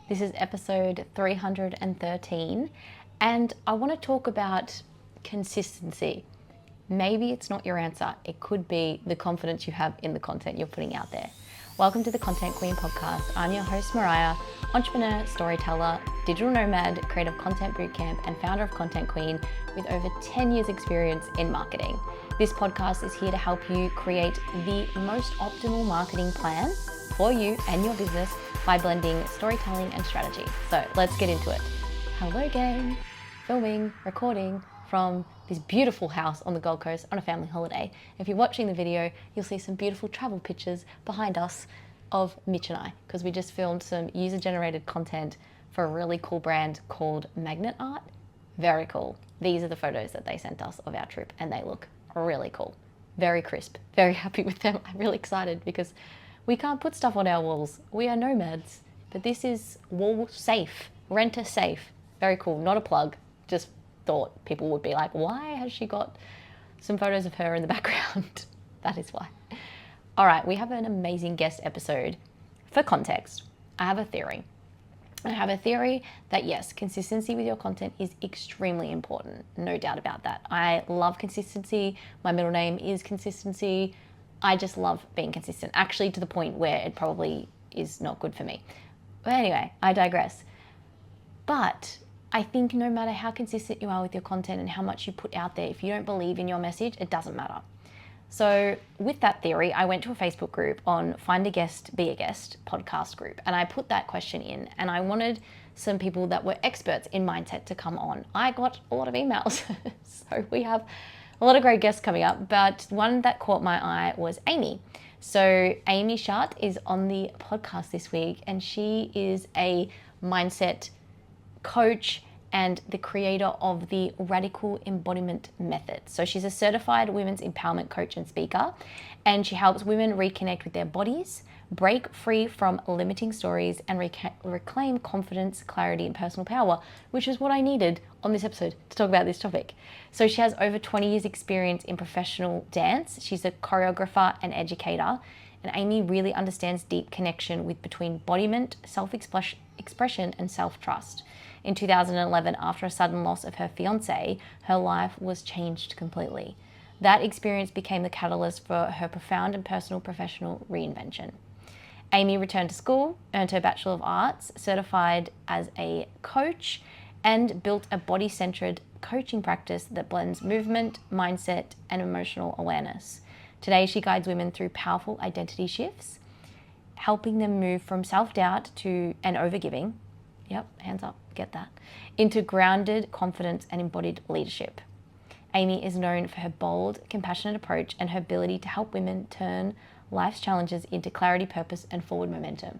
This is episode 313, and I want to talk about consistency. Maybe it's not your answer. It could be the confidence you have in the content you're putting out there. Welcome to the Content Queen podcast. I'm your host, Mariah, entrepreneur, storyteller, digital nomad, creative content bootcamp, and founder of Content Queen with over 10 years experience in marketing. This podcast is here to help you create the most optimal marketing plan for you and your business by blending storytelling and strategy. So let's get into it. Hello gang, filming, recording from this beautiful house on the Gold Coast on a family holiday. If you're watching the video, you'll see some beautiful travel pictures behind us of Mitch and I, because we just filmed some user-generated content for a really cool brand called MacInnes. Very cool. These are the photos that they sent us of our trip, and they look really cool. Very crisp. Very happy with them. I'm really excited because we can't put stuff on our walls. We are nomads, but this is wall safe, renter safe. Very cool. Not a plug. Just thought people would be like, why has she got some photos of her in the background? That is why. All right, we have an amazing guest episode. For context, I have a theory. I have a theory that yes, consistency with your content is extremely important. No doubt about that. I love consistency. My middle name is consistency. I just love being consistent, actually to the point where it probably is not good for me. But anyway, I digress. But I think no matter how consistent you are with your content and how much you put out there, if you don't believe in your message, it doesn't matter. So with that theory, I went to a Facebook group on Find a Guest, Be a Guest podcast group, and I put that question in, and I wanted some people that were experts in mindset to come on. I got a lot of emails, so we have a lot of great guests coming up, but one that caught my eye was Amy. So Amy Schadt is on the podcast this week, and she is a mindset coach and the creator of the Radical Embodiment Method. So she's a certified women's empowerment coach and speaker, and she helps women reconnect with their bodies, break free from limiting stories, and reclaim confidence, clarity, and personal power, which is what I needed on this episode to talk about this topic. So she has over 20 years experience in professional dance. She's a choreographer and educator, and Amy really understands deep connection with between embodiment, self-expression, and self-trust. In 2011, after a sudden loss of her fiance, her life was changed completely. That experience became the catalyst for her profound and personal professional reinvention. Amy returned to school, earned her Bachelor of Arts, certified as a coach, and built a body-centered coaching practice that blends movement, mindset, and emotional awareness. Today, she guides women through powerful identity shifts, helping them move from self-doubt to and overgiving. Yep, hands up, get that. Into grounded confidence and embodied leadership. Amy is known for her bold, compassionate approach and her ability to help women turn life's challenges into clarity, purpose, and forward momentum.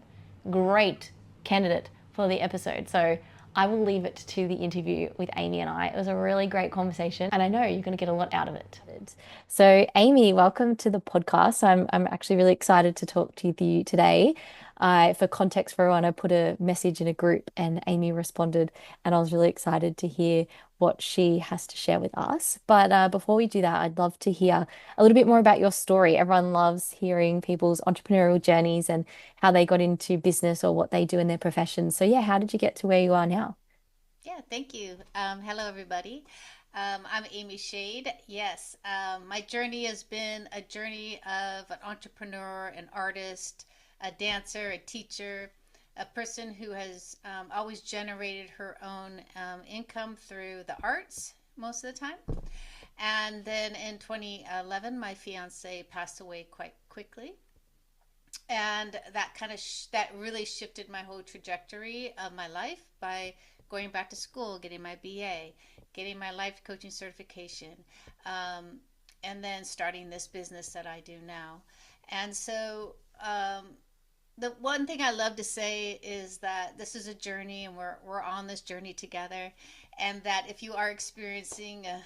Great candidate for the episode. So I will leave it to the interview with Amy and I. It was a really great conversation, and I know you're going to get a lot out of it. So Amy, welcome to the podcast. I'm actually really excited to talk to you today. For context for everyone, I put a message in a group and Amy responded, and I was really excited to hear what she has to share with us. But before we do that, I'd love to hear a little bit more about your story. Everyone loves hearing people's entrepreneurial journeys and how they got into business or what they do in their profession. So yeah, how did you get to where you are now? Yeah, thank you. Hello, everybody. I'm Amy Schadt. Yes, my journey has been a journey of an entrepreneur, an artist, a dancer, a teacher, a person who has always generated her own income through the arts most of the time. And then in 2011, my fiance passed away quite quickly. And that kind of that really shifted my whole trajectory of my life by going back to school, getting my BA, getting my life coaching certification, and then starting this business that I do now. And so the one thing I love to say is that this is a journey, and we're on this journey together, and that if you are experiencing a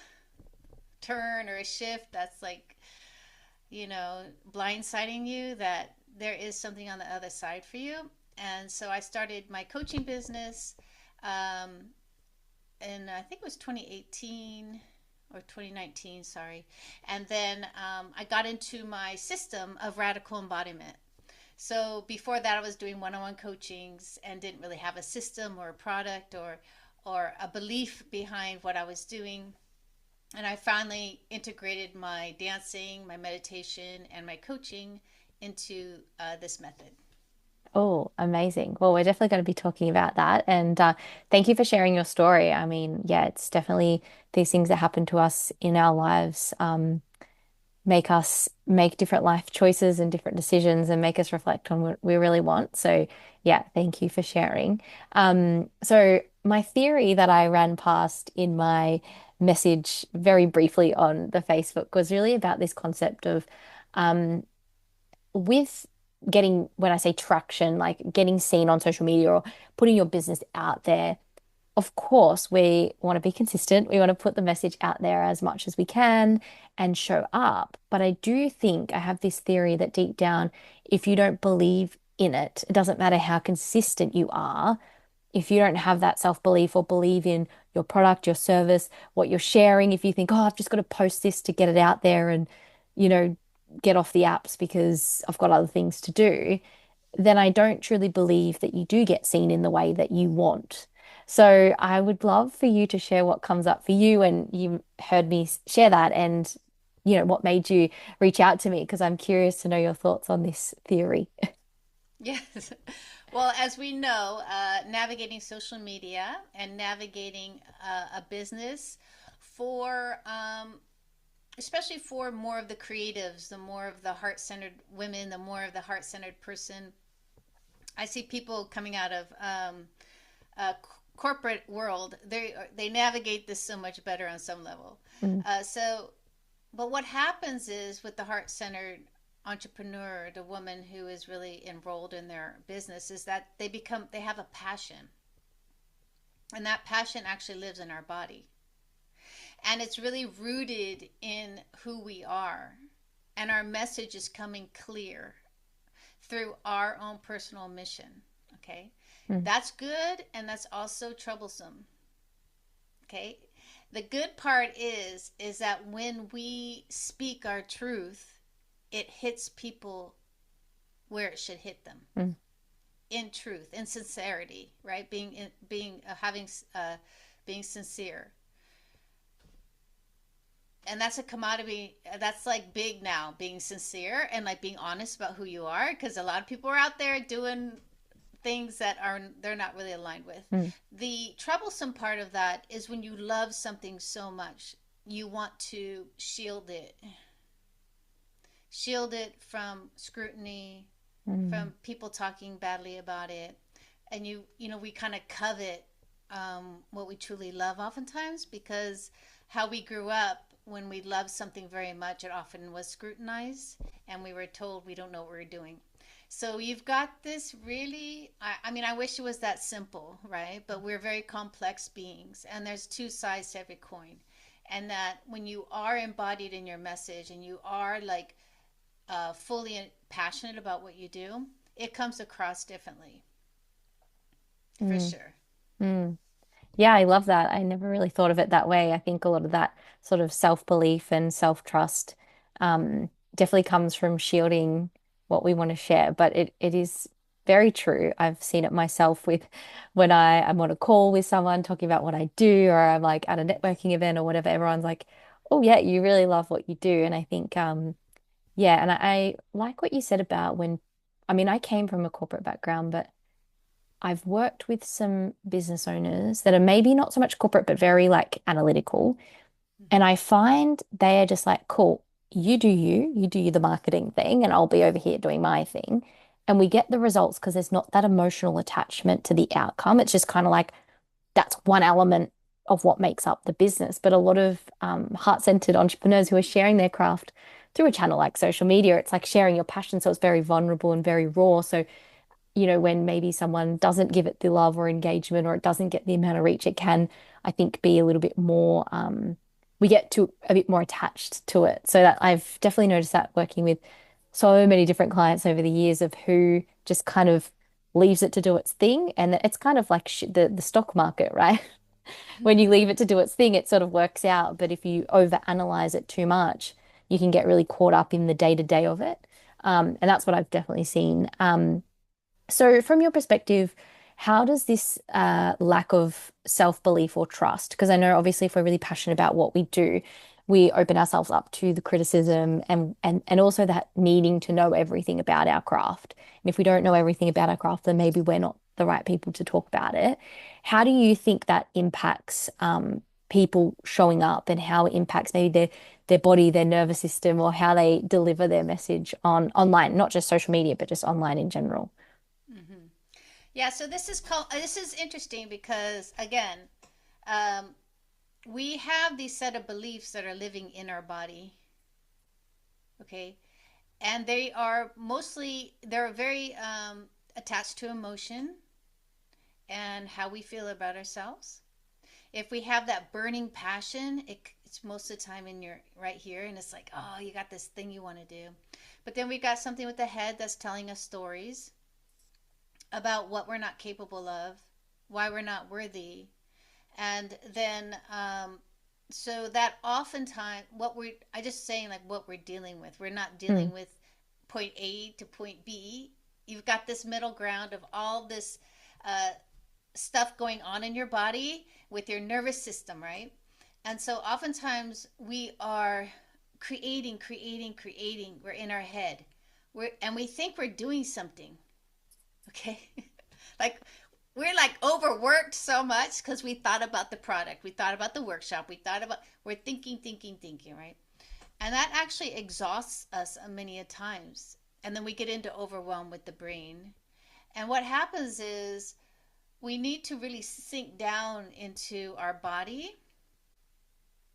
turn or a shift that's like, blindsiding you, that there is something on the other side for you. And so I started my coaching business um, in, I think it was 2018 or 2019, sorry. And then I got into my system of radical embodiment. So before that, I was doing one-on-one coachings and didn't really have a system or a product or a belief behind what I was doing. And I finally integrated my dancing, my meditation, and my coaching into this method. Oh, amazing. Well, we're definitely going to be talking about that. And thank you for sharing your story. I mean, yeah, it's definitely these things that happen to us in our lives make us make different life choices and different decisions and make us reflect on what we really want. So, yeah, thank you for sharing. So, my theory that I ran past in my message very briefly on the Facebook was really about this concept of um, with getting, when I say traction, like getting seen on social media or putting your business out there, of course, we want to be consistent. We want to put the message out there as much as we can and show up. But I do think I have this theory that deep down, if you don't believe in it, it doesn't matter how consistent you are. If you don't have that self-belief or believe in your product, your service, what you're sharing, if you think, oh, I've just got to post this to get it out there and, you know, get off the apps because I've got other things to do, then I don't truly believe that you do get seen in the way that you want. So I would love for you to share what comes up for you, and you heard me share that, and what made you reach out to me because I'm curious to know your thoughts on this theory. Yes. Well, as we know, navigating social media and navigating a business for, especially for more of the creatives, the more of the heart centered women, the more of the heart centered person. I see people coming out of corporate world. They navigate this so much better on some level. Mm, So, but what happens is with the heart centered entrepreneur, the woman who is really enrolled in their business, is that they have a passion, and that passion actually lives in our body, and it's really rooted in who we are, and our message is coming clear through our own personal mission. Okay, mm, that's good, and that's also troublesome. Okay, the good part is that when we speak our truth, it hits people where it should hit them, mm, in truth, in sincerity, right? Being having being sincere, and that's a commodity that's like big now, being sincere and like being honest about who you are, because a lot of people are out there doing things that are they're not really aligned with. mm, The troublesome part of that is when you love something so much, you want to shield it from scrutiny, mm, from people talking badly about it, and we kind of covet what we truly love oftentimes, because how we grew up, when we loved something very much, it often was scrutinized, and we were told we don't know what we're doing. So you've got this really, I mean, I wish it was that simple, right? But we're very complex beings, and there's two sides to every coin. And that when you are embodied in your message and you are like fully passionate about what you do, it comes across differently, for mm, sure. mm. Yeah, I love that. I never really thought of it that way. I think a lot of that sort of self-belief and self-trust definitely comes from shielding what we want to share. But it is very true. I've seen it myself with when I'm on a call with someone talking about what I do, or I'm like at a networking event or whatever, everyone's like, oh yeah, you really love what you do. And I think yeah, and I like what you said about when, I mean, I came from a corporate background, but I've worked with some business owners that are maybe not so much corporate, but very like analytical. And I find they are just like, cool, you do the marketing thing, and I'll be over here doing my thing. And we get the results because there's not that emotional attachment to the outcome. It's just kind of like that's one element of what makes up the business. But a lot of heart-centered entrepreneurs who are sharing their craft through a channel like social media, it's like sharing your passion. So it's very vulnerable and very raw. So when maybe someone doesn't give it the love or engagement, or it doesn't get the amount of reach it can, I think be a little bit more, we get to a bit more attached to it. So that I've definitely noticed that working with so many different clients over the years of who just kind of leaves it to do its thing. And it's kind of like sh the stock market, right? When you leave it to do its thing, it sort of works out. But if you overanalyze it too much, you can get really caught up in the day to day of it. And that's what I've definitely seen. So, from your perspective, how does this lack of self-belief or trust? Because I know obviously if we're really passionate about what we do, we open ourselves up to the criticism and also that needing to know everything about our craft. And if we don't know everything about our craft, then maybe we're not the right people to talk about it. How do you think that impacts people showing up and how it impacts maybe their body, their nervous system, or how they deliver their message on online, not just social media, but just online in general? Hmm. Yeah, so this is interesting because again, um, we have these set of beliefs that are living in our body, okay, and they're very attached to emotion and how we feel about ourselves. If we have that burning passion, it's most of the time in your right here, and it's like, oh, you got this thing you want to do, but then we got something with the head that's telling us stories about what we're not capable of, why we're not worthy, and then so that oftentimes I just saying like what we're dealing with. We're not dealing Mm, with point A to point B. You've got this middle ground of all this uh, stuff going on in your body with your nervous system, right? And so oftentimes we are creating. We're in our head. And we think we're doing something, okay? Like we're like overworked so much because we thought about the product, we thought about the workshop, we're thinking, right? And that actually exhausts us many a times. And then we get into overwhelm with the brain. And what happens is we need to really sink down into our body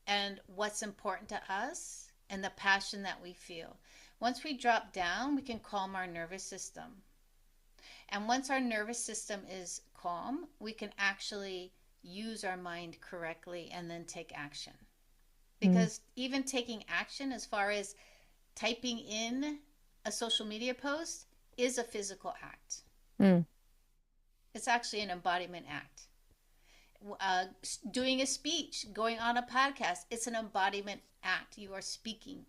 and what's important to us and the passion that we feel. Once we drop down, we can calm our nervous system. And once our nervous system is calm, we can actually use our mind correctly and then take action. mm, Because even taking action, as far as typing in a social media post, is a physical act. mm, It's actually an embodiment act. Uh, Doing a speech, going on a podcast, it's an embodiment act. You are speaking.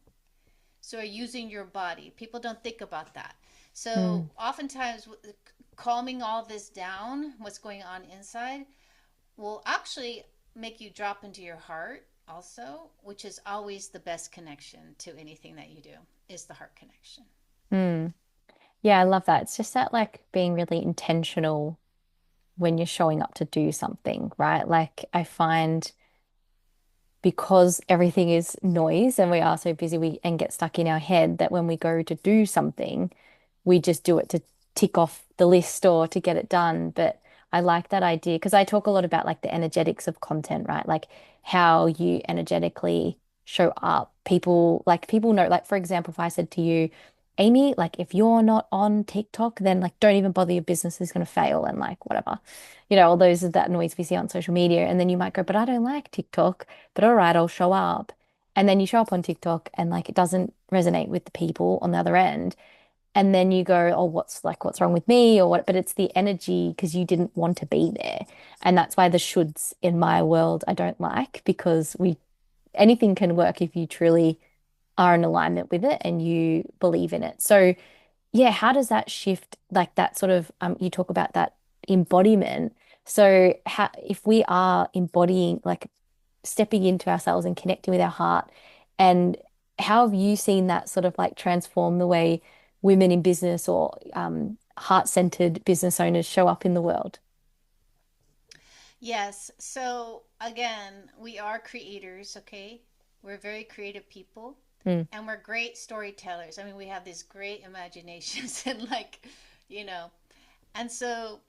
So you're using your body. People don't think about that. So mm. oftentimes, calming all this down, what's going on inside, will actually make you drop into your heart also, which is always the best connection to anything that you do, is the heart connection. Mm. Yeah, I love that. It's just that like being really intentional when you're showing up to do something, right? Like I find because everything is noise and we are so busy we and get stuck in our head that when we go to do something, we just do it to tick off the list or to get it done. But I like that idea because I talk a lot about like the energetics of content, right? Like how you energetically show up. People know, like for example, if I said to you, Amy, like if you're not on TikTok, then like don't even bother, your business is going to fail and like whatever. All those that noise we see on social media. And then you might go, but I don't like TikTok, but all right, I'll show up. And then you show up on TikTok and like it doesn't resonate with the people on the other end. And then you go, oh, what's wrong with me or what? But it's the energy because you didn't want to be there. And that's why the shoulds in my world I don't like because anything can work if you truly are in alignment with it and you believe in it. So yeah, how does that shift like that sort of you talk about that embodiment. So how if we are embodying like stepping into ourselves and connecting with our heart. And how have you seen that sort of like transform the way women in business or heart-centered business owners show up in the world? Yes. So again, we are creators, okay? We're very creative people Mm, and we're great storytellers. I mean, we have these great imaginations and like, you know. And so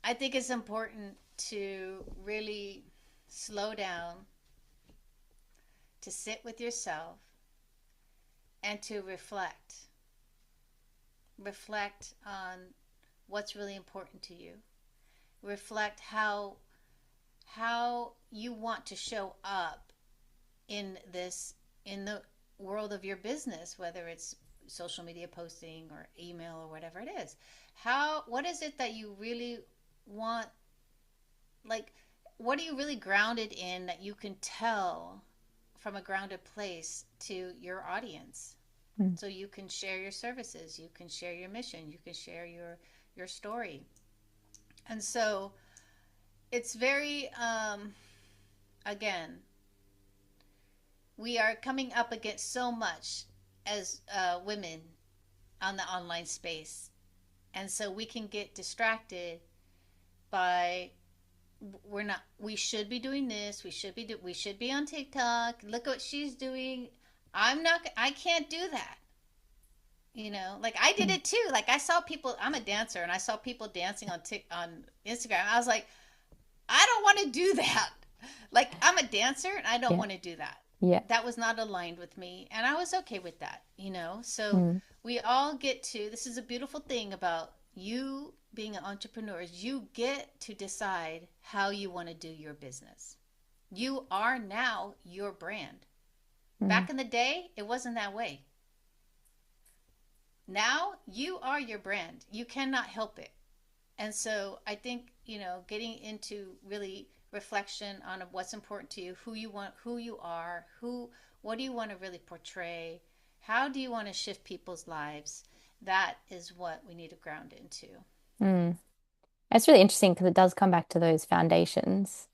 I think it's important to really slow down, to sit with yourself and to reflect. Reflect on what's really important to you. Reflect how you want to show up in this in the world of your business, whether it's social media posting or email or whatever it is. How what is it that you really want, like what are you really grounded in that you can tell from a grounded place to your audience? Mm. So you can share your services, you can share your mission, you can share your story. And so it's very again, we are coming up against so much as women on the online space. And so we can get distracted by, we should be doing this, we should be on TikTok, look what she's doing. I can't do that. Like I did Mm. it too. Like I saw people, I'm a dancer, and I saw people dancing on Instagram. I was like, I don't want to do that. Like I'm a dancer and I don't Yeah. want to do that. Yeah. That was not aligned with me, and I was okay with that. So Mm. we all get to, this is a beautiful thing about you being an entrepreneur, is you get to decide how you want to do your business. You are now your brand. Mm. Back in the day, it wasn't that way. Now you are your brand. You cannot help it. And so I think, getting into really reflection on what's important to you, who you want, who you are, what do you want to really portray? How do you want to shift people's lives? That is what we need to ground into. Mm. It's really interesting because it does come back to those foundations.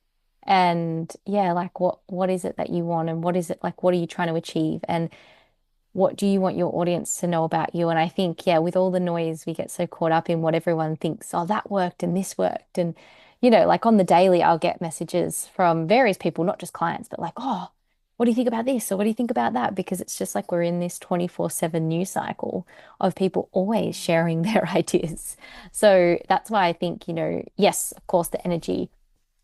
And yeah, like what is it that you want and what is it like what are you trying to achieve and what do you want your audience to know about you? And I think, yeah, with all the noise, we get so caught up in what everyone thinks, oh, that worked and this worked. And, like on the daily, I'll get messages from various people, not just clients, but like, oh, what do you think about this? Or what do you think about that? Because it's just like we're in this 24/7 news cycle of people always sharing their ideas. So that's why I think, yes, of course, the energy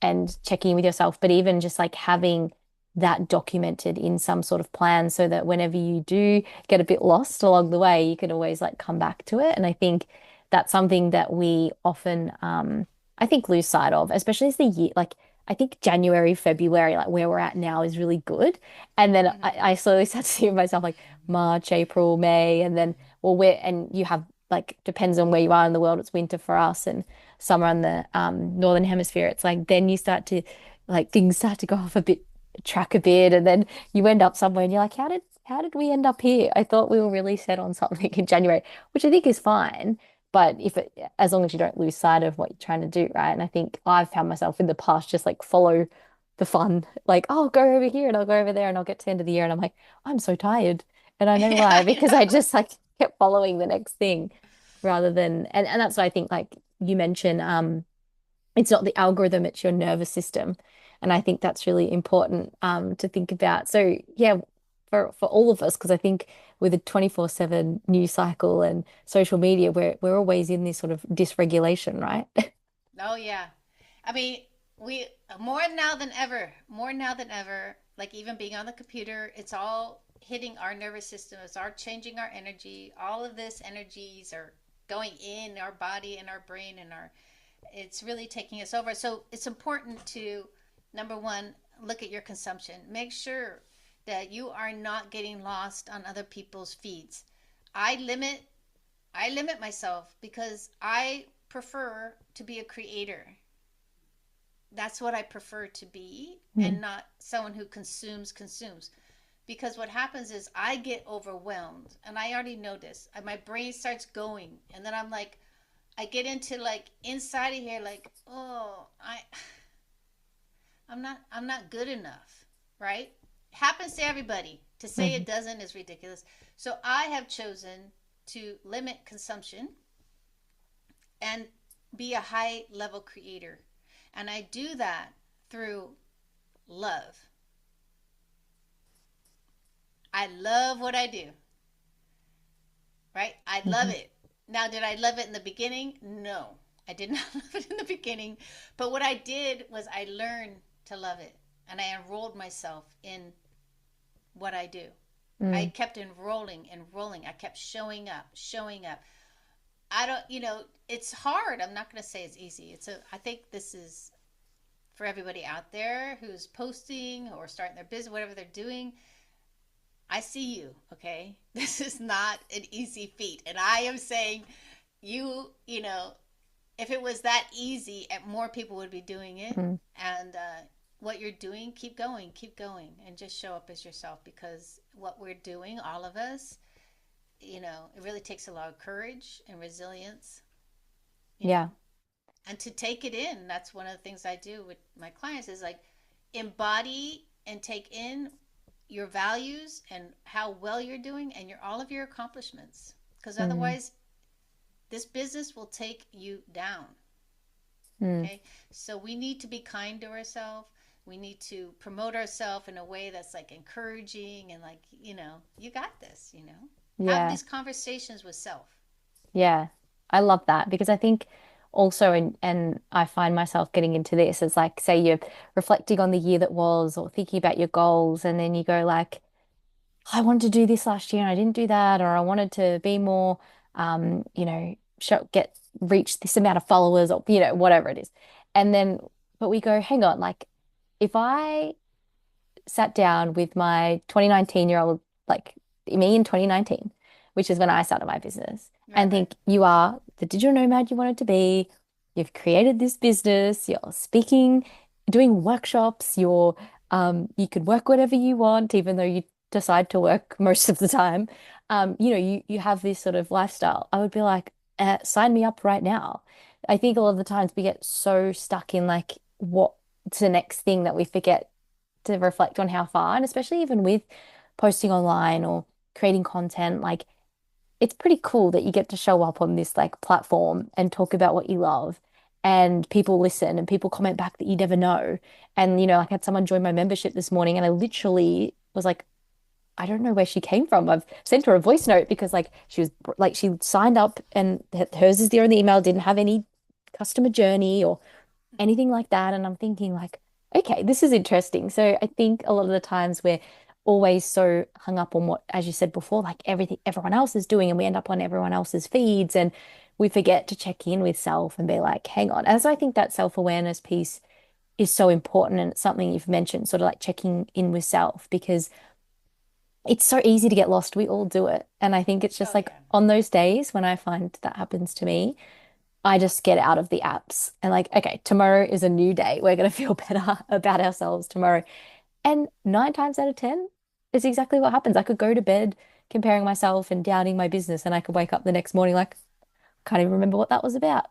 and checking in with yourself, but even just like having that documented in some sort of plan so that whenever you do get a bit lost along the way, you can always like come back to it. And I think that's something that we often, I think, lose sight of, especially as the year, like I think January, February, like where we're at now is really good. And then I, Mm-hmm. I slowly start to see myself like March, April, May, and then, well, and you have like, depends on where you are in the world, it's winter for us and summer on the northern hemisphere. It's like then you start to like things start to go off a bit track a bit and then you end up somewhere and you're like how did we end up here? I thought we were really set on something in January, which I think is fine, but if it as long as you don't lose sight of what you're trying to do, right? And I think I've found myself in the past just like follow the fun, like, oh, go over here and I'll go over there and I'll get to the end of the year and I'm like, I'm so tired. And I know Yeah, why, I because I know. just like kept following the next thing rather than and that's why I think like you mentioned it's not the algorithm, it's your nervous system. And I think that's really important to think about. So yeah, for all of us, because I think with a 24/7 news cycle and social media, we're always in this sort of dysregulation, right? Oh yeah. I mean, we more now than ever, like even being on the computer, it's all hitting our nervous system, it's all changing our energy. All of this energies are going in our body and our brain and our it's really taking us over. So it's important to, number one, look at your consumption. Make sure that you are not getting lost on other people's feeds. I limit I limit myself because I prefer to be a creator. That's what I prefer to be, Mm. and not someone who consumes. Because what happens is I get overwhelmed, and I already know this. My brain starts going, and then I get into like inside of here, like, oh, I'm not good enough, right? Happens to everybody. To say Mhm. it doesn't is ridiculous. So I have chosen to limit consumption and be a high level creator. And I do that through love. I love what I do, right? I love Mhm. it. Now, did I love it in the beginning? No, I did not love it in the beginning. But what I did was I learned to love it, and I enrolled myself in what I do. I Mm. kept enrolling, enrolling. I kept showing up, showing up. I don't, it's hard. I'm not going to say it's easy. I think this is for everybody out there who's posting or starting their business, whatever they're doing. I see you, okay? This is not an easy feat. And I am saying, if it was that easy, more people would be doing it. Mm. And what you're doing, keep going, and just show up as yourself, because what we're doing, all of us, it really takes a lot of courage and resilience, you know, Yeah. and to take it in. That's one of the things I do with my clients is like embody and take in your values and how well you're doing and all of your accomplishments. Because Mm, otherwise, this business will take you down. mm. Okay. So we need to be kind to ourselves. We need to promote ourselves in a way that's like encouraging and like, you got this, have Yeah. these conversations with self. Yeah. I love that because I think also and I find myself getting into this as like say you're reflecting on the year that was or thinking about your goals and then you go like I wanted to do this last year and I didn't do that, or I wanted to be more, reach this amount of followers, or whatever it is. And then, but we go, hang on, like if I sat down with my 2019-year-old, like me in 2019, which is when I started my business, Right, and right. think you are the digital nomad you wanted to be. You've created this business, you're speaking, doing workshops, you could work whatever you want, even though you decide to work most of the time. You have this sort of lifestyle. I would be like, sign me up right now. I think a lot of the times we get so stuck in like what's the next thing that we forget to reflect on how far, and especially even with posting online or creating content, like it's pretty cool that you get to show up on this like platform and talk about what you love. And people listen and people comment back that you never know. And, like I had someone join my membership this morning and I literally was like, I don't know where she came from. I've sent her a voice note because like she signed up and hers is there in the email, didn't have any customer journey or anything like that. And I'm thinking like, okay, this is interesting. So I think a lot of the times we're always so hung up on what, as you said before, like everything everyone else is doing, and we end up on everyone else's feeds and we forget to check in with self and be like, hang on. And so I think that self-awareness piece is so important. And it's something you've mentioned, sort of like checking in with self, because it's so easy to get lost. We all do it. And I think it's just Oh, like yeah. on those days when I find that happens to me, I just get out of the apps and like, okay, tomorrow is a new day. We're going to feel better about ourselves tomorrow. And 9 times out of 10 is exactly what happens. I could go to bed comparing myself and doubting my business, and I could wake up the next morning like, can't even remember what that was about.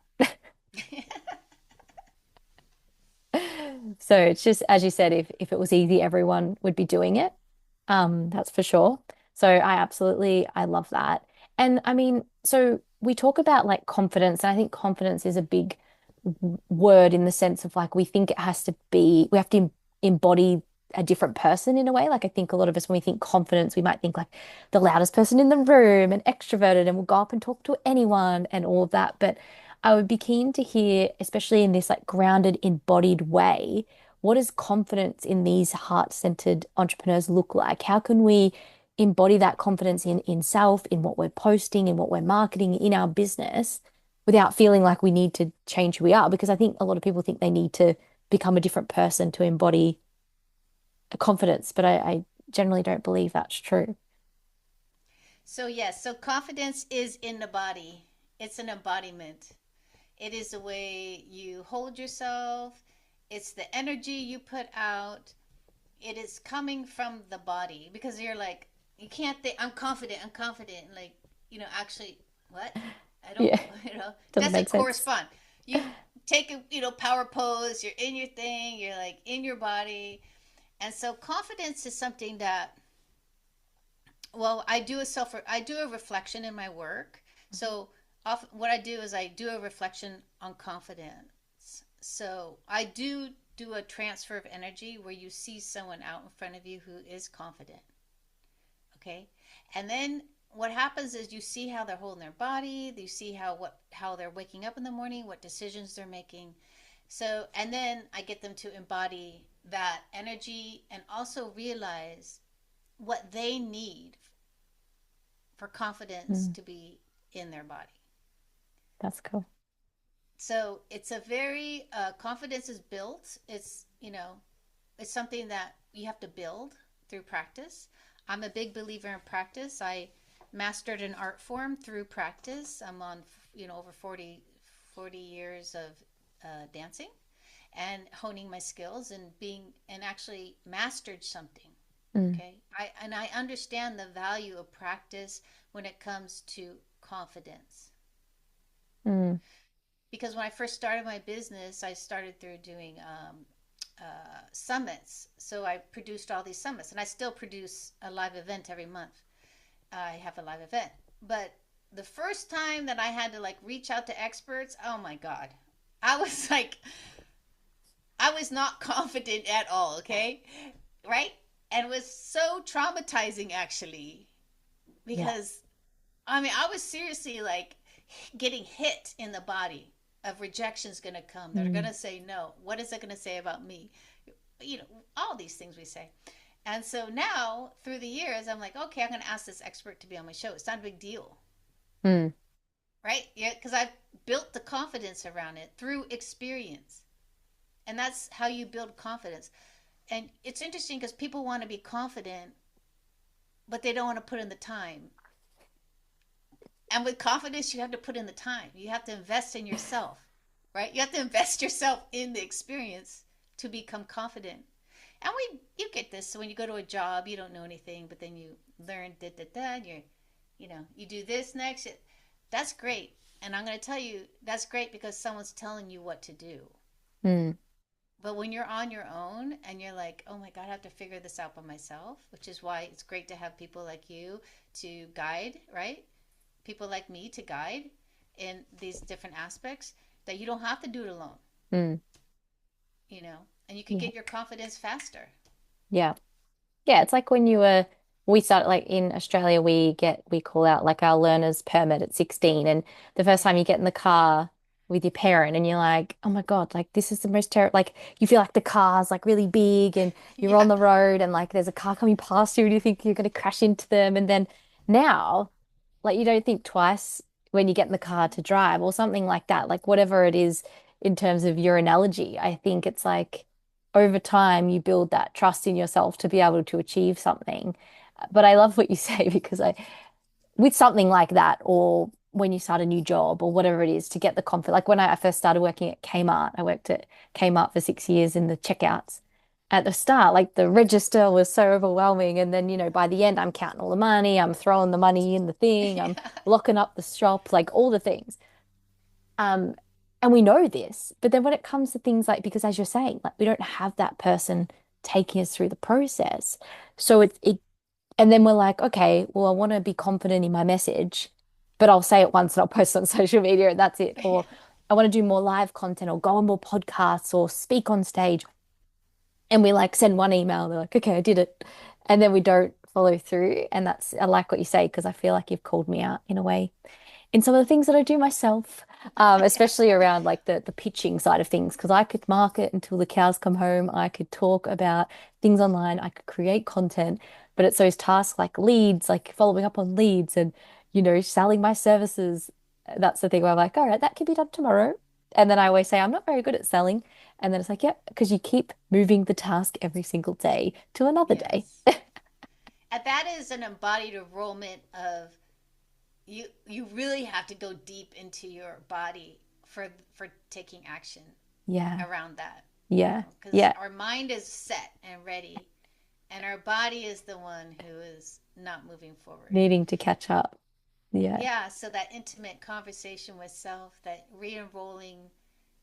So it's just, as you said, if it was easy, everyone would be doing it. That's for sure. So I love that. And I mean, so we talk about like confidence, and I think confidence is a big word in the sense of like we think it has to be, we have to embody a different person in a way. Like I think a lot of us, when we think confidence, we might think like the loudest person in the room and extroverted and will go up and talk to anyone and all of that. But I would be keen to hear, especially in this like grounded, embodied way, what does confidence in these heart-centered entrepreneurs look like? How can we embody that confidence in self, in what we're posting, in what we're marketing, in our business, without feeling like we need to change who we are? Because I think a lot of people think they need to become a different person to embody a confidence, but I generally don't believe that's true. So, yes, so confidence is in the body, it's an embodiment. It is the way you hold yourself, it's the energy you put out. It is coming from the body because you're like, you can't think, I'm confident. Like, actually, what? I don't, Yeah, doesn't make doesn't sense. correspond. You take a, power pose, you're in your thing, you're like in your body. And so confidence is something that, well, I do a reflection in my work. So often what I do is I do a reflection on confidence. So I do a transfer of energy where you see someone out in front of you who is confident. Okay. And then what happens is you see how they're holding their body, you see how they're waking up in the morning, what decisions they're making. So, and then I get them to embody that energy and also realize what they need for confidence Mm, to be in their body. that's cool. So it's a very confidence is built. It's something that you have to build through practice. I'm a big believer in practice. I mastered an art form through practice. I'm on over 40 years of dancing and honing my skills and being and actually mastered something. Mm. Okay. I understand the value of practice when it comes to confidence. Mm. Because when I first started my business, I started through doing summits. So I produced all these summits, and I still produce a live event every month. I have a live event. But the first time that I had to like reach out to experts, oh my God. I was like, I was not confident at all, okay? Right? And it was so traumatizing actually Yeah. because I mean, I was seriously like getting hit in the body of rejection's going to come. They're going Mm. to say no. What is it going to say about me? You know, all these things we say. And so now, through the years, I'm like, okay, I'm going to ask this expert to be on my show. It's not a big deal, Mm. right? Yeah, because I've built the confidence around it through experience. And that's how you build confidence. And it's interesting because people want to be confident, but they don't want to put in the time. And with confidence, you have to put in the time. You have to invest in yourself, right? You have to invest yourself in the experience to become confident. And you get this. So when you go to a job, you don't know anything, but then you learn da da da. You do this next. That's great. And I'm going to tell you, that's great because someone's telling you what to do. Mm. But when you're on your own and you're like, oh my God, I have to figure this out by myself, which is why it's great to have people like you to guide, right? People like me to guide in these different aspects that you don't have to do it alone, Mm. and you can Yeah. get your confidence faster. Yeah. Yeah, it's like when we started like in Australia, we call out like our learner's permit at 16. And the first time Yeah. you get in the car with your parent and you're like, oh my God, like this is the most terrible, like you feel like the car's like really big and you're on Yeah. the road and like there's a car coming past you and you think you're going to crash into them. And then now, like you don't think twice when you get in the car to drive or something like that, like whatever it is in terms of your analogy. I think it's like over time you build that trust in yourself to be able to achieve something. But I love what you say because with something like that, or when you start a new job or whatever it is, to get the confidence. Like when I first started working at Kmart, I worked at Kmart for 6 years in the checkouts. At the start, like the register was so overwhelming. And then, by the end, I'm counting all the money, I'm throwing the money in the thing, I'm Yeah. locking up the shop, like all the things. Um, and we know this, but then when it comes to things like, because as you're saying, like we don't have that person taking us through the process. So and then we're like, okay, well, I want to be confident in my message, but I'll say it once and I'll post on social media and that's it. Or I want to do more live content or go on more podcasts or speak on stage. And we like send one email, they're like, okay, I did it. And then we don't follow through. And I like what you say, because I feel like you've called me out in a way in some of the things that I do myself, Yeah. especially around like the pitching side of things. Because I could market until the cows come home. I could talk about things online. I could create content, but it's those tasks like leads, like following up on leads, and selling my services. That's the thing where I'm like, all right, that can be done tomorrow. And then I always say I'm not very good at selling, and then it's like, yep, because you keep moving the task every single day to another day. Yes. And that is an embodied enrollment of you really have to go deep into your body for taking action Yeah, around that, yeah, because yeah. our mind is set and ready, and our body is the one who is not moving forward. Needing to catch up. Yeah. Yeah, so that intimate conversation with self, that re-enrolling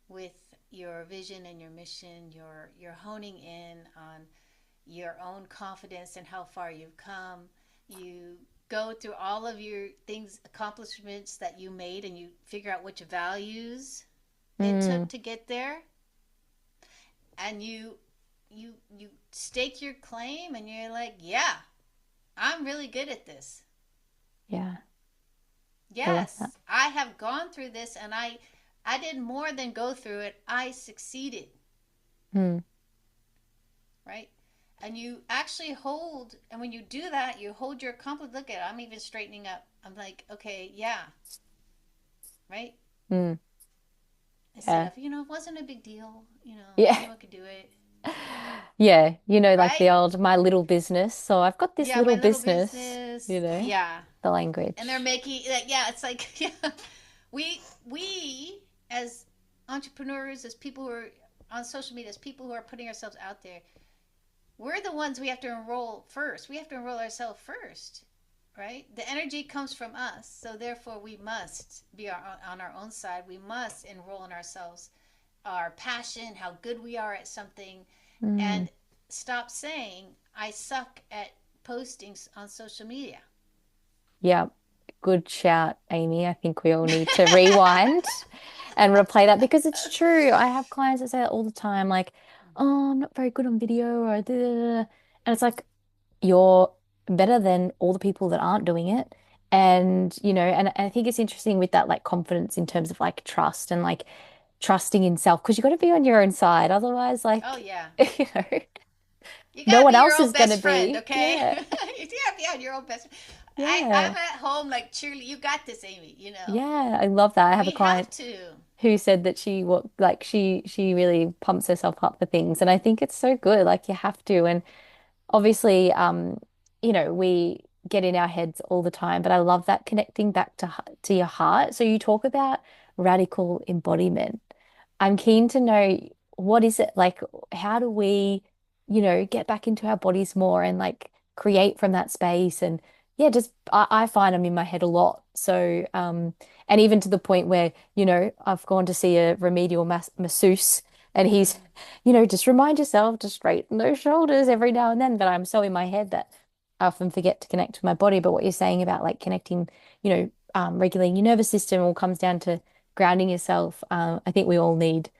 with your vision and your mission, you're honing in on your own confidence and how far you've come. You go through all of your things, accomplishments that you made, and you figure out which values it took Mm, to get there, and you stake your claim, and you're like, yeah, I'm really good at this. yeah, I love that. Yes, I have gone through this, and I did more than go through it. I succeeded, Mm, right? And you actually hold, and when you do that, you hold your accomplishment. Look at it, I'm even straightening up. I'm like, okay, yeah, right? mm, Instead yeah. of, it wasn't a big deal. Yeah. Anyone could do it, Yeah. Like the right? old my little business. So I've got this Yeah, little my little business, business. Yeah, the and they're language. making like, yeah, it's like yeah, we as entrepreneurs, as people who are on social media, as people who are putting ourselves out there, we're the ones we have to enroll first. We have to enroll ourselves first, right? The energy comes from us. So therefore we must be on our own side. We must enroll in ourselves, our passion, how good we are at something, Mm. and stop saying, I suck at posting on social media. Yeah, good shout, Amy. I think we all need to rewind and replay that because it's true. I have clients that say that all the time, like, oh, I'm not very good on video or da, da, da, da. And it's like you're better than all the people that aren't doing it. And, and I think it's interesting with that like confidence in terms of like trust and like trusting in self because you got to be on your own side. Otherwise, Oh, like, yeah. you know, You no gotta one be your else own is going to best friend, be. okay? Yeah. You gotta be on your own best. I'm Yeah. at home like cheerleader. You got this, Amy. Yeah. I love that. I have a We have client to. who said that she really pumps herself up for things. And I think it's so good. Like you have to. And obviously, we get in our heads all the time, but I love that connecting back to your heart. So you talk about radical embodiment. I'm keen to know what is it like, how do we, get back into our bodies more and like create from that space and yeah, just I find I'm in my head a lot. So and even to the point where, I've gone to see a remedial masseuse and he's Mm. just remind yourself to straighten those shoulders every now and then. But I'm so in my head that I often forget to connect to my body. But what you're saying about like connecting, regulating your nervous system all comes down to grounding yourself. I think we all need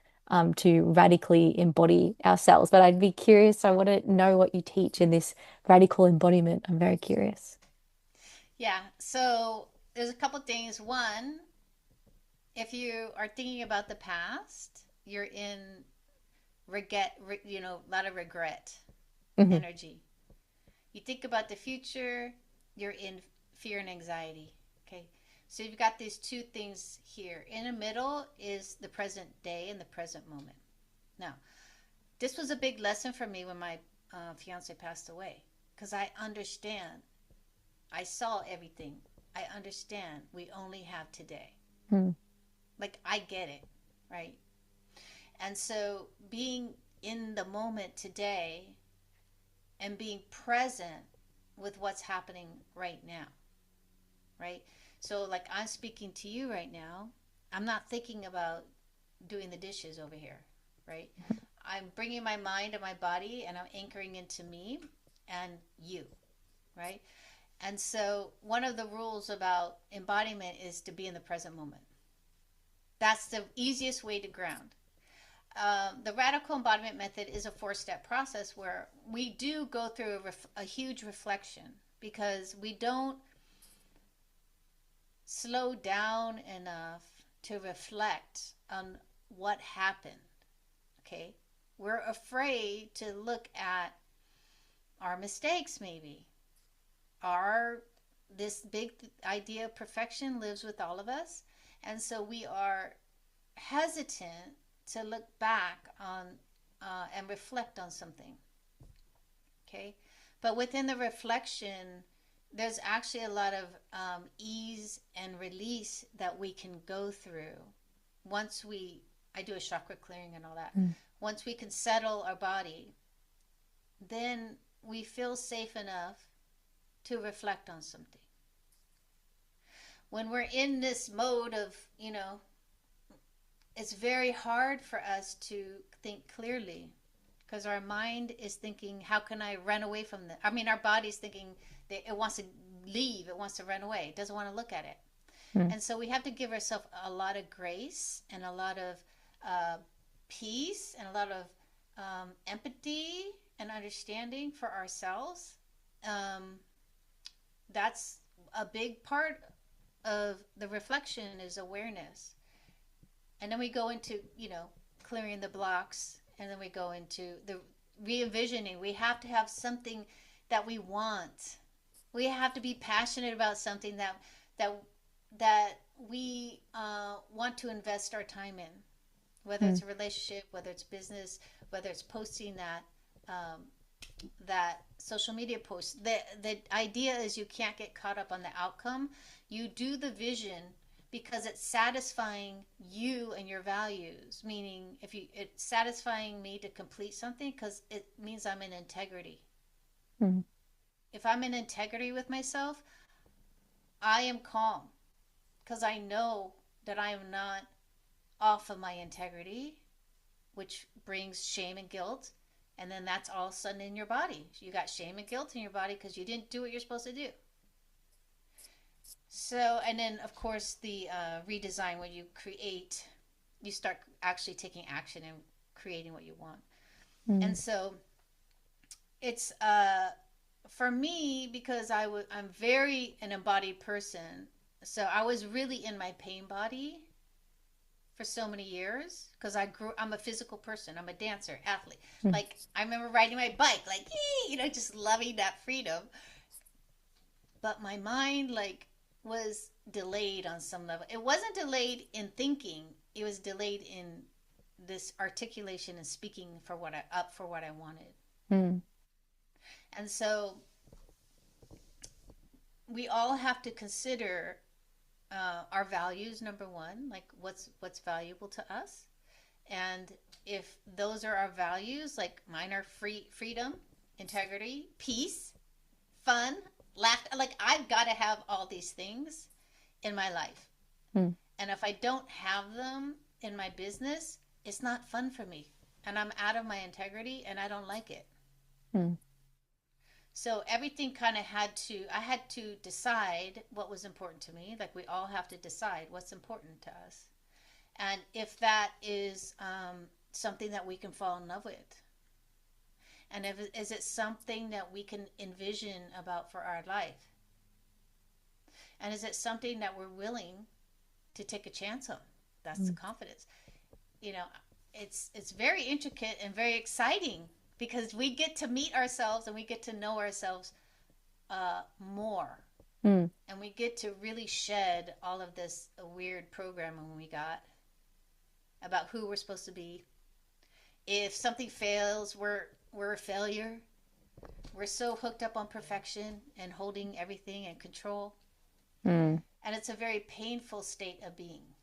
to radically embody ourselves. But I'd be curious. I want to know what you teach in this radical embodiment. I'm very curious. Yeah. So there's a couple things. One, if you are thinking about the past, you're in regret, a lot of regret Hmm. energy. You think about the future, you're in fear and anxiety. Okay. So you've got these two things here. In the middle is the present day and the present moment. Now, this was a big lesson for me when my fiance passed away because I understand. I saw everything. I understand. We only have today. Mm. Like, I get it, right? And so being in the moment today and being present with what's happening right now, right? So, like, I'm speaking to you right now. I'm not thinking about doing the dishes over here, right? I'm bringing my mind and my body and I'm anchoring into me and you, right? And so, one of the rules about embodiment is to be in the present moment. That's the easiest way to ground. The radical embodiment method is a 4-step process where we do go through a huge reflection because we don't slow down enough to reflect on what happened. Okay. We're afraid to look at our mistakes, maybe. Our This big idea of perfection lives with all of us. And so we are hesitant to look back on and reflect on something. Okay. But within the reflection, there's actually a lot of ease and release that we can go through once I do a chakra clearing and all that. Mm. Once we can settle our body, then we feel safe enough to reflect on something. When we're in this mode of, it's very hard for us to think clearly because our mind is thinking, how can I run away from this? I mean, our body's thinking that it wants to leave, it wants to run away, it doesn't want to look at it. Mm. And so we have to give ourselves a lot of grace and a lot of peace and a lot of empathy and understanding for ourselves. Um, that's a big part of the reflection is awareness. And then we go into, clearing the blocks, and then we go into the re-envisioning. We have to have something that we want. We have to be passionate about something that that we want to invest our time in, whether Mm. it's a relationship, whether it's business, whether it's posting um, that social media post. The idea is you can't get caught up on the outcome. You do the vision, because it's satisfying you and your values. Meaning, if you it's satisfying me to complete something because it means I'm in integrity. Mm. If I'm in integrity with myself, I am calm because I know that I am not off of my integrity, which brings shame and guilt. And then that's all of a sudden in your body. You got shame and guilt in your body because you didn't do what you're supposed to do. So, and then of course, the redesign when you create, you start actually taking action and creating what you want. And Mm. so it's for me because I'm very an embodied person. So I was really in my pain body for so many years because I'm a physical person. I'm a dancer, athlete. Mm. Like I remember riding my bike, like, just loving that freedom. But my mind, like, was delayed on some level. It wasn't delayed in thinking. It was delayed in this articulation and speaking for what I wanted. Mm. And so we all have to consider our values. Number one, like what's valuable to us, and if those are our values, like mine are freedom, integrity, peace, fun, laughter. Like I've got to have all these things in my life, Mm. and if I don't have them in my business, it's not fun for me, and I'm out of my integrity, and I don't like it. Mm. So everything kind of I had to decide what was important to me. Like we all have to decide what's important to us. And if that is something that we can fall in love with. And is it something that we can envision about for our life? And is it something that we're willing to take a chance on? That's the Mm. confidence. You know, it's very intricate and very exciting because we get to meet ourselves and we get to know ourselves more, Mm. and we get to really shed all of this weird programming we got about who we're supposed to be. If something fails, we're a failure. We're so hooked up on perfection and holding everything in control, Mm. and it's a very painful state of being.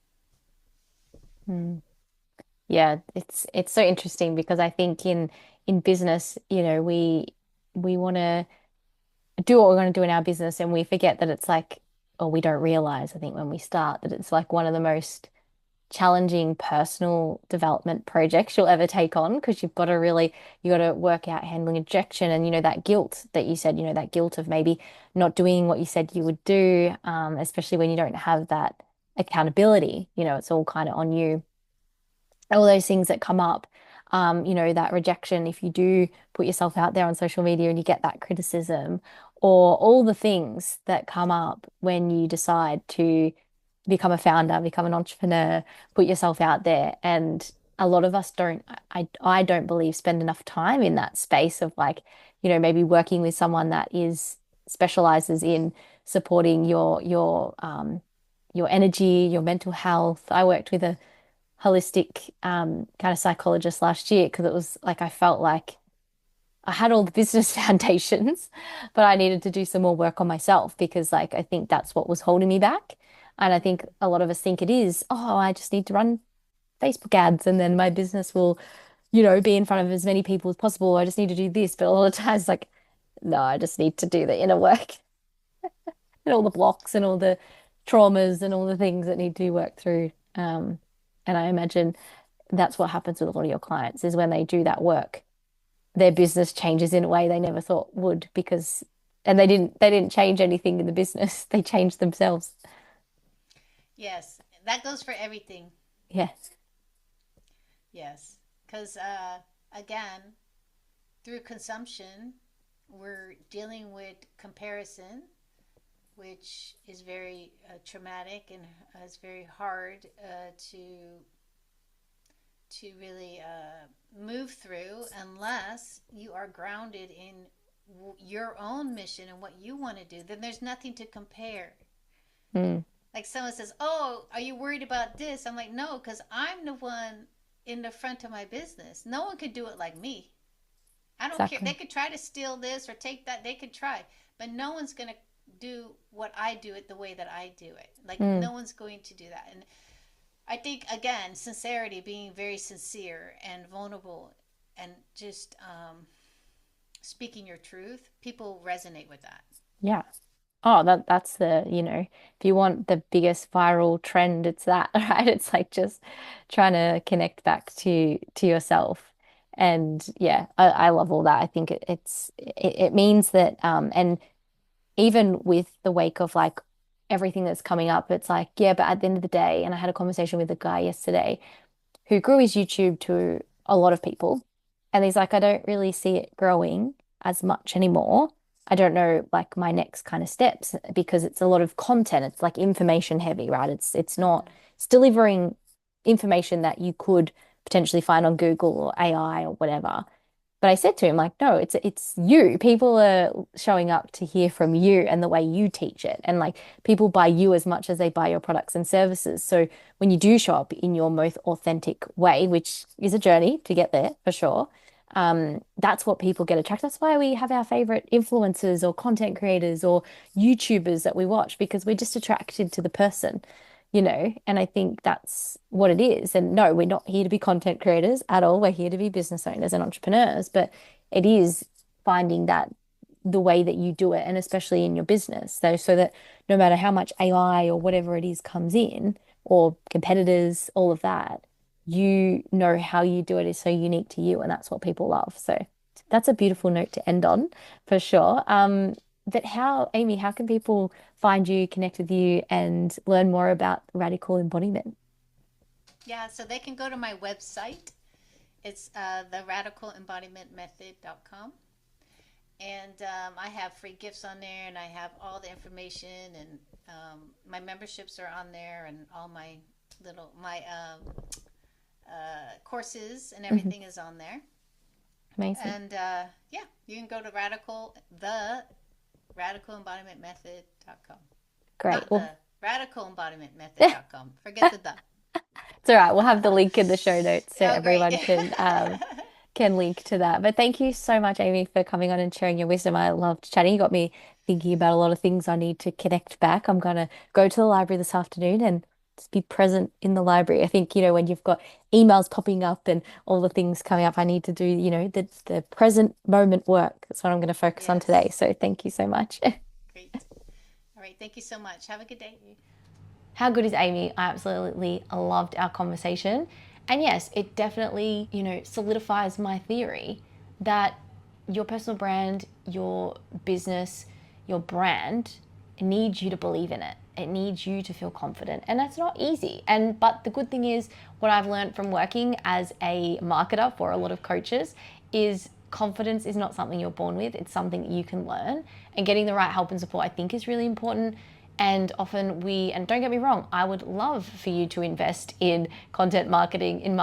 Mm. Yeah, it's so interesting because I think in business, we want to do what we're going to do in our business and we forget that it's like, or we don't realize, I think, when we start that it's like one of the most challenging personal development projects you'll ever take on because you got to work out handling rejection and that guilt that you said, that guilt of maybe not doing what you said you would do, especially when you don't have that accountability, it's all kind of on you, all those things that come up, that rejection, if you do put yourself out there on social media and you get that criticism, or all the things that come up when you decide to become a founder, become an entrepreneur, put yourself out there. And a lot of us don't, I don't believe, spend enough time in that space of like, maybe working with someone that specializes in supporting your energy, your mental health. I worked with a holistic kind of psychologist last year because it was like I felt like I had all the business foundations, but I needed to do some more work on myself because like I think that's what was holding me back. And I think a lot of us think it is, oh, I just need to run Facebook ads and then my business will, be in front of as many people as possible. I just need to do this. But a lot of times, like, no, I just need to do the inner work and all the blocks and all the traumas and all the things that need to be worked through. And I imagine that's what happens with a lot of your clients is when they do that work, their business changes in a way they never thought would because and they didn't change anything in the business. They changed themselves. Yes, that goes for everything. Yes. Yes, because again, through consumption, we're dealing with comparison, which is very traumatic and is very hard to really move through unless you are grounded in your own mission and what you want to do. Then there's nothing to compare. Mm, Like someone says, "Oh, are you worried about this?" I'm like, "No, because I'm the one in the front of my business. No one could do it like me. I don't care. They exactly. could try to steal this or take that. They could try, but no one's gonna do what I do it the way that I do it. Like no one's going to do that. And I think again, sincerity, being very sincere and vulnerable, and just speaking your truth, people resonate with that. Yeah. Oh, that's the, if you want the biggest viral trend, it's that, right? It's like just trying to connect back to yourself. And yeah, I love all that. I think it means that and even with the wake of like everything that's coming up, it's like, yeah, but at the end of the day, and I had a conversation with a guy yesterday who grew his YouTube to a lot of people. And he's like, I don't really see it growing as much anymore. I don't know like my next kind of steps because it's a lot of content. It's like information heavy, right? It's not, Mm-hmm. it's delivering information that you could potentially find on Google or AI or whatever. But I said to him, like, no, it's you. People are showing up to hear from you and the way you teach it. And like people buy you as much as they buy your products and services. So when you do show up in your most authentic way, which is a journey to get there for sure, that's what people get attracted. That's why we have our favorite influencers or content creators or YouTubers that we watch because we're just attracted to the person, and I think that's what it is. And no, we're not here to be content creators at all. We're here to be business owners and entrepreneurs, but it is finding that the way that you do it, and especially in your business, so that no matter how much AI or whatever it is comes in, or competitors, all of that, you know how you do it is so unique to you, and that's what people love. So that's a beautiful note to end on for sure. But Amy, how can people find you, connect with you, and learn more about radical embodiment? Yeah, so they can go to my website. It's the radicalembodimentmethod.com. And I have free gifts on there, and I have all the information, and my memberships are on there, and all my courses and Mhm. everything is on there. Amazing. And yeah, you can go to radicalembodimentmethod.com. Great. Not Well, the radicalembodimentmethod.com. Forget the. it's all right. We'll have the link in the show notes so Oh, great. everyone can link to that. But thank you so much, Amy, for coming on and sharing your wisdom. I loved chatting. You got me thinking about a lot of things I need to connect back. I'm gonna go to the library this afternoon and just be present in the library. I think, when you've got emails popping up and all the things coming up, I need to do, the present moment work. That's what I'm going to focus on today. Yes. So thank you so much. Great. All right. Thank you so much. Have a good day. How good is Amy? I absolutely loved our conversation. And yes, it definitely, solidifies my theory that your personal brand, your business, your brand needs you to believe in it. It needs you to feel confident. And that's not easy. But the good thing is what I've learned from working as a marketer for a lot of coaches is confidence is not something you're born with. It's something you can learn. And getting the right help and support I think is really important. And often and don't get me wrong, I would love for you to invest in content marketing, in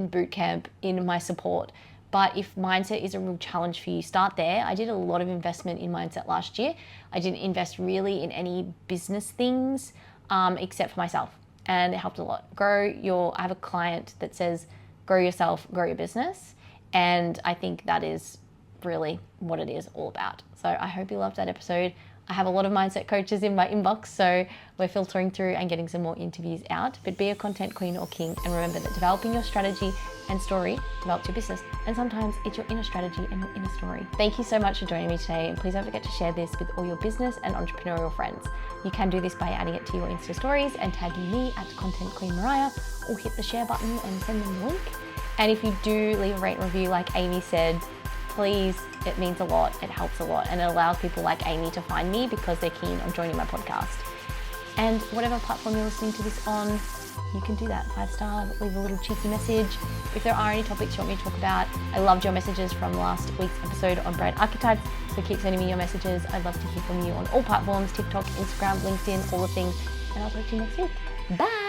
boot camp, in my support. But if mindset is a real challenge for you, start there. I did a lot of investment in mindset last year. I didn't invest really in any business things except for myself. And it helped a lot. I have a client that says, grow yourself, grow your business. And I think that is really what it is all about. So I hope you loved that episode. I have a lot of mindset coaches in my inbox, so we're filtering through and getting some more interviews out. But be a content queen or king, and remember that developing your strategy and story develops your business. And sometimes it's your inner strategy and your inner story. Thank you so much for joining me today, and please don't forget to share this with all your business and entrepreneurial friends. You can do this by adding it to your Insta stories and tagging me at Content Queen Mariah, or hit the share button and send them the link. And if you do leave a rate and review like Amy said, please, it means a lot, it helps a lot, and it allows people like Amy to find me because they're keen on joining my podcast. And whatever platform you're listening to this on, you can do that. 5-star, leave a little cheeky message. If there are any topics you want me to talk about, I loved your messages from last week's episode on brand archetypes, so keep sending me your messages. I'd love to hear from you on all platforms, TikTok, Instagram, LinkedIn, all the things, and I'll talk to you next week. Bye!